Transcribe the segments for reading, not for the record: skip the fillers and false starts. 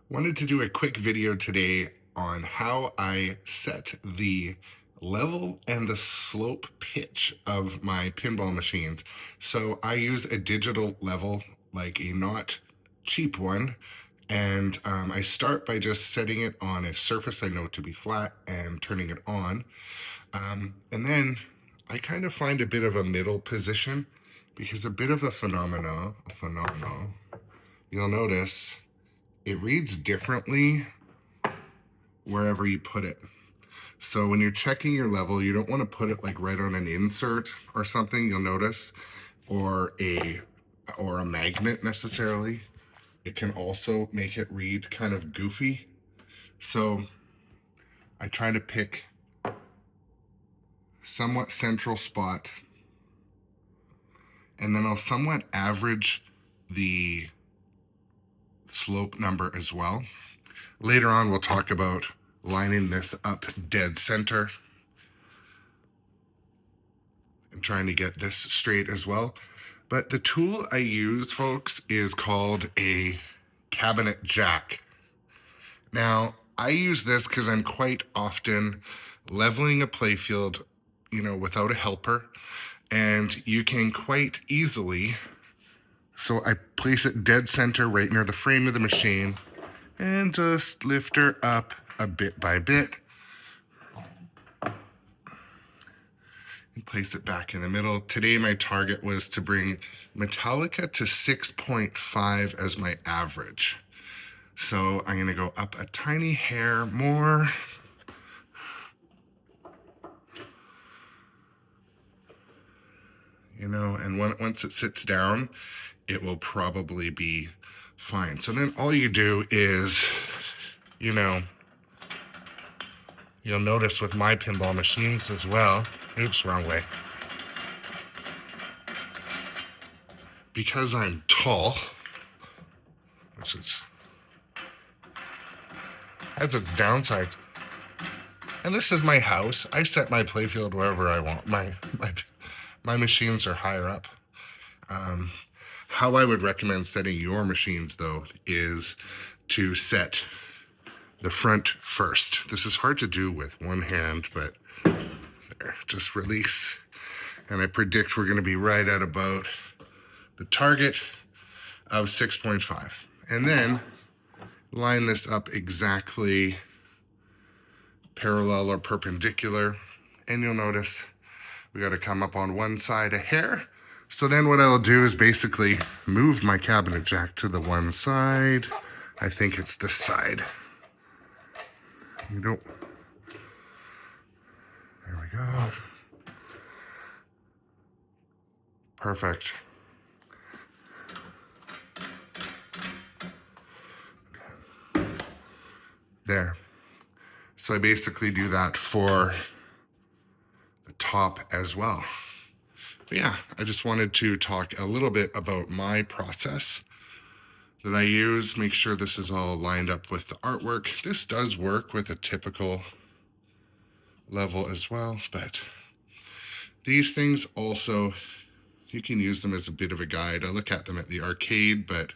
Wanted to do a quick video today on how I set the level and the slope pitch of my pinball machines. So I use a digital level, like a not cheap one, and I start by just setting it on a surface I know to be flat and turning it on. And then I kind of find a bit of a middle position because a bit of a phenomenon, you'll notice it reads differently wherever you put it. So when you're checking your level, you don't want to put it like right on an insert or something, you'll notice, or a magnet necessarily. It can also make it read kind of goofy. So I try to pick somewhat central spot, and then I'll somewhat average the slope number as well. Later on, we'll talk about lining this up dead center and trying to get this straight as well. But the tool I use, folks, is called a cabinet jack. Now, I use this because I'm quite often leveling a playfield, without a helper, and you can quite easily, so I place it dead center right near the frame of the machine and just lift her up a bit by bit and place it back in the middle. Today my target was to bring Metallica to 6.5 as my average. So I'm gonna go up a tiny hair more. And once it sits down, it will probably be fine. So then all you do is, you'll notice with my pinball machines as well, oops, wrong way. Because I'm tall, which has its downsides. And this is my house. I set my playfield wherever I want. My machines are higher up. How I would recommend setting your machines, though, is to set the front first. This is hard to do with one hand, but there, just release. And I predict we're going to be right at about the target of 6.5. And then line this up exactly parallel or perpendicular. And you'll notice we got to come up on one side a hair. So then what I'll do is basically move my cabinet jack to the one side. I think it's this side. There we go. Perfect. There. So I basically do that for the top as well. But yeah, I just wanted to talk a little bit about my process that I use, make sure this is all lined up with the artwork. This does work with a typical level as well, but these things also, you can use them as a bit of a guide. I look at them at the arcade, but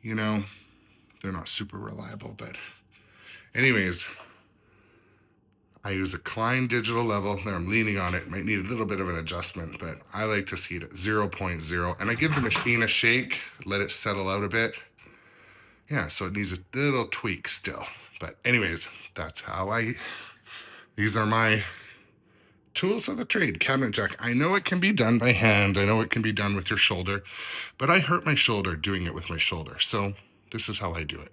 they're not super reliable. But anyways, I use a Klein digital level. There, I'm leaning on it. Might need a little bit of an adjustment, but I like to see it at 0.0. And I give the machine a shake, let it settle out a bit. Yeah, so it needs a little tweak still. But anyways, that's how these are my tools of the trade. Cabinet jack. I know it can be done by hand. I know it can be done with your shoulder, but I hurt my shoulder doing it with my shoulder. So this is how I do it.